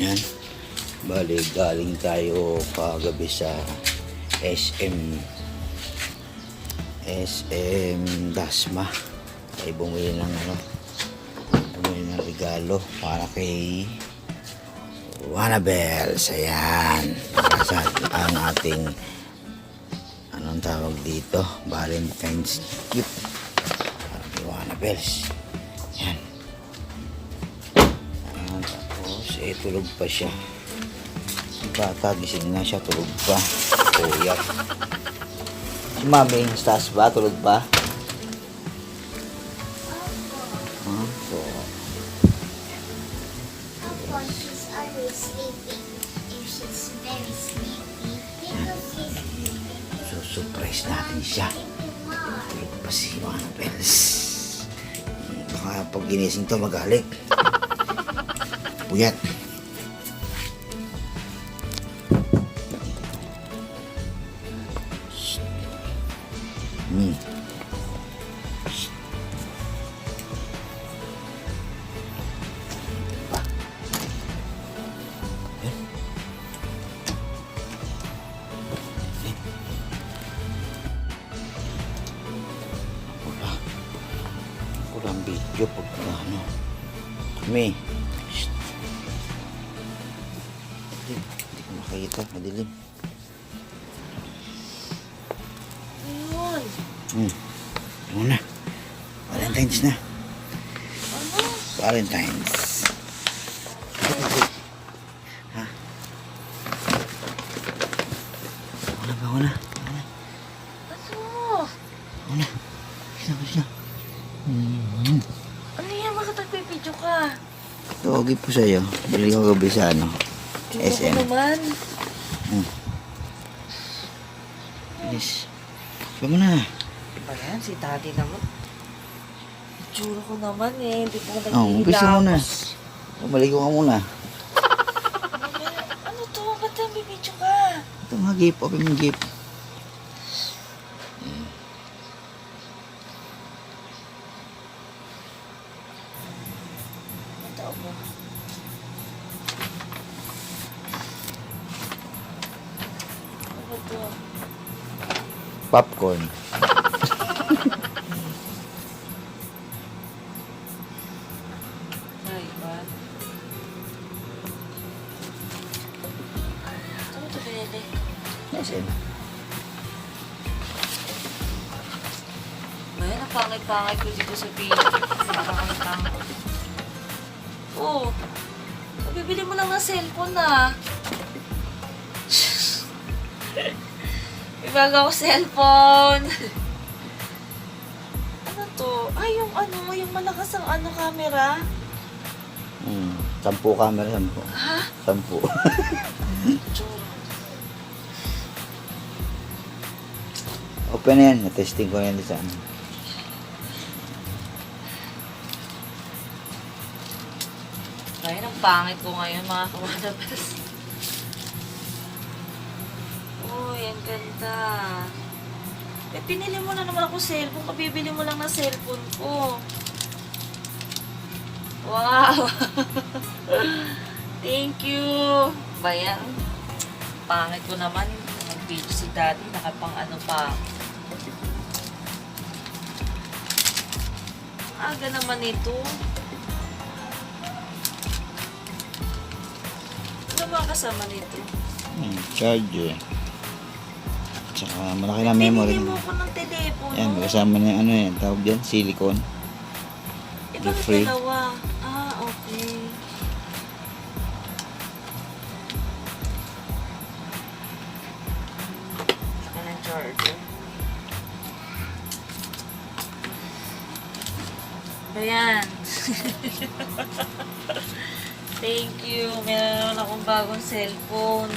Ayan. Bali, galing tayo kagabi sa SM Dasma. Ay bumili ng regalo para kay Wannabels. Ayan. Ang ating anong tawag dito? Valentine's gift para kay Wannabels. Ayan. Tapos tulog pa siya. Bata, gising na siya, tulog pa. Kuya. Si Mami, stas ba? Tulog pa? So, She's always sleeping. If she's very sleepy, because she's sleeping. so surprise natin siya. Tulog pa si Wannabels. Baka pag ginising to, magalit. Puyat. Kurang video pag ano. Kami. Hindi ko makita. Madilim. Ayun. Muna. Valentine's na. Ano? Valentine's. Ha? Una. Ano? Una. Kisna. Ano yan? Bakit nagpipidyo ka? Tawagin po sa'yo. Bili ko gabi sa SM. Ano naman? Yes. Sabi mo na. Ba yan? Si daddy naman. Itsura ko naman eh. Hindi ko Umpisa mo na. Maligo ka muna. Ano to? Ba't nagpipidyo ka? Ito nga gift. Open yung gift. Ito mo. Ano ba to? Popcorn. Ay, ba? Ano to, Bede? SM. Ayan, ang pangit-pangit ko dito sa pili. Pangit-pangit. Oo. Bibili mo lang ng cellphone na. May bago ako cellphone. Ano to? Ay, yung malakas ang camera. 10 camera, 10. Ha? 10. Tsura. Open na yan. Na-testing ko yan sa ano. Ayan, ang pangit ko ngayon, mga kawadabas. Uy, ang ganda. Eh, pinili mo na naman ako cellphone. Kabibili mo lang ng cellphone ko. Wow! Thank you! Bayan. Pangit ko naman. Nag-video si daddy. Nakapang ano pa. Aga naman ito. Ano mga kasama nito? Charger. Tsaka malaki na memory. Pinili mo ko ng telepono. Yan, kasama na ano yan. Tawag dyan, silicone. Ibang free. dalawa. Ah, okay. Saka ng charger. Ayan. Thank you. Meron akong bagong cellphone.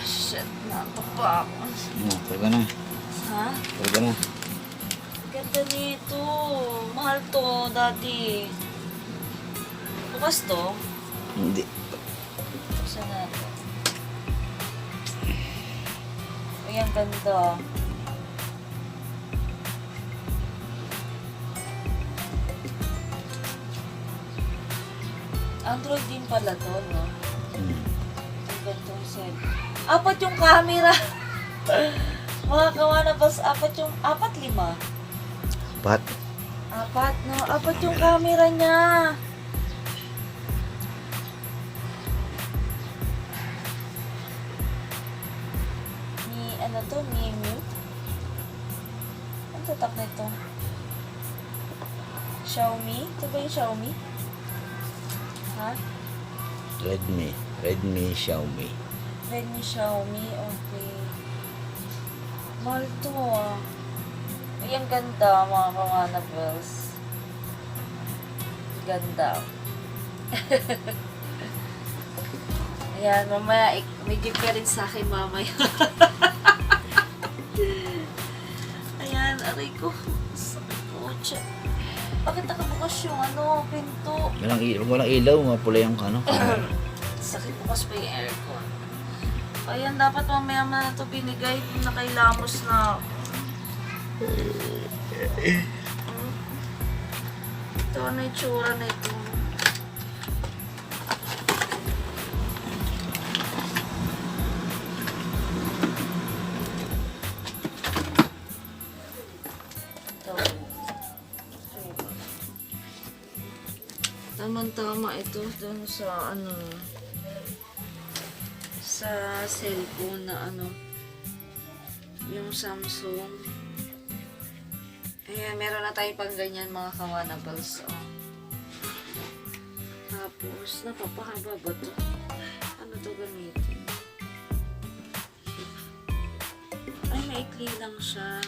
Shit, nakapa ako. Talaga na. Ha? Talaga na. Ganda nito. Mahal to, daddy. Bukas to? Hindi. Buksan natin. Uy, ang ganda. Android din pala to, no? Hmm. Ang gantong cell. 4 yung camera. Mga kawanabals, 4, 5? 4. 4, no? 4 yung camera niya. Ano to? Mi mute? Ang tatak na ito? Xiaomi? Ito ba yung Xiaomi? Ha? Redmi, Xiaomi. Redmi, Xiaomi. Okay. Mahal to ah. Ay, ang ganda mga kawanabels. Ganda. Ayan, mamaya may gift ka rin sa akin mamaya. Ayan, aray ko. Sakit ko. Bakit nakabukas yung pinto? Walang ilaw, mapula yung camera. Sakit bukas pa yung aircon. Ayan, dapat mamaya na ito binigay. Nakailamos na. Ito na yung tsura na ito. Tamang-tama ito doon sa sa cellphone na yung Samsung. Ayan, meron na tayo pang ganyan mga kawanabals. Tapos, napapahaba ba ito? Ano to gamitin? Ay, maikli lang siya.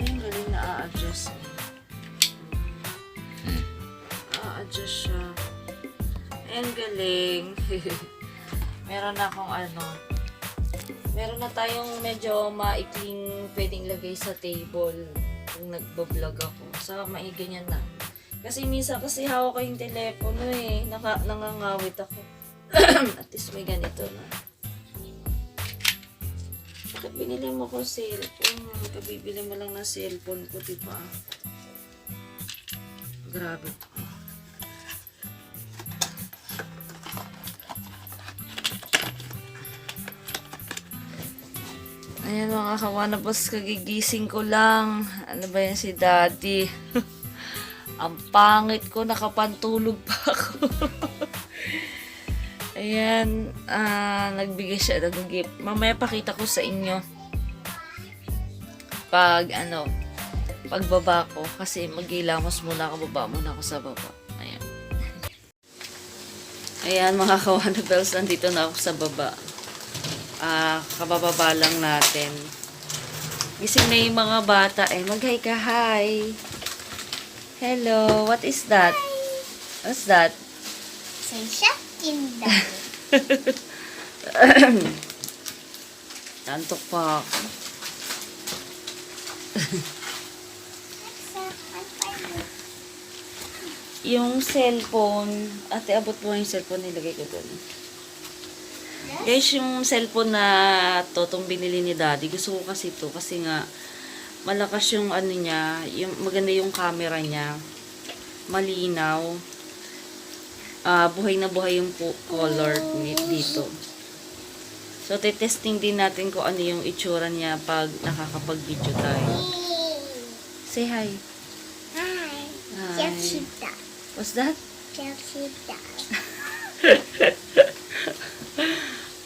Ay, galing na a-adjust. A-adjust siya. Ayan, galing. Meron na akong meron na tayong medyo maikling pwedeng lagay sa table kung nagbablog ako. So, maiganyan na. Kasi minsan kasi hawak ko yung telepono eh. Nangangawit ako. At least may ganito na. Bakit binili mo ko cellphone? Kabibili mo lang ng cellphone ko, diba? Grabe to. Ayan mga kawanabos, kagigising ko lang. Ano ba yan si Daddy? Ang pangit ko, nakapantulog pa ako. Ayan, nagbigay siya ng gift. Mamaya pakita ko sa inyo. Pagbaba ko. Kasi magilamos muna ako, baba muna ako sa baba. Ayan. Ayan mga kawanabos, nandito na ako sa baba. Kabababa lang natin. Gising na yung mga bata. Mag-hi ka, hi. Hello, what is that? What's that? Say Shopkin daw. Tantok pa ako. Yung cellphone, ate, abot mo yung cellphone, nilagay ko doon. Guys, yung cellphone na itong binili ni Daddy, gusto ko kasi ito kasi nga malakas yung niya, yung maganda yung camera niya, malinaw, buhay na buhay yung color dito. So, testing din natin kung ano yung itsura niya pag nakakapag-video tayo. Say hi. Hi. Hi. Chelsea. What's that? Chelsea.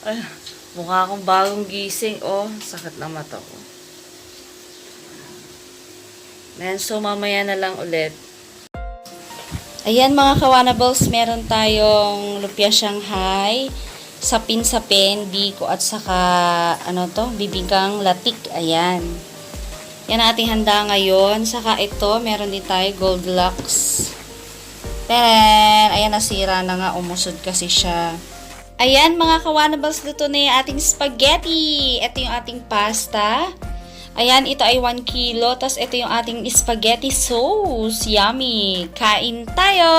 Ay, mukha akong bagong gising. Oh, sakit na mata ko. Ayan, so mamaya na lang ulit. Ayan mga kawanables, meron tayong lumpia Shanghai, sapin-sapin, biko at saka bibingkang latik. Ayan. Yan ang ating handa ngayon. Saka ito, meron din tayo Goldilocks. Then, ayan, nasira na nga, umusod kasi siya. Ayan mga kawanables, luto na yung ating spaghetti. Ito yung ating pasta. Ayan, ito ay 1 kilo. Tapos ito yung ating spaghetti sauce. Yummy! Kain tayo!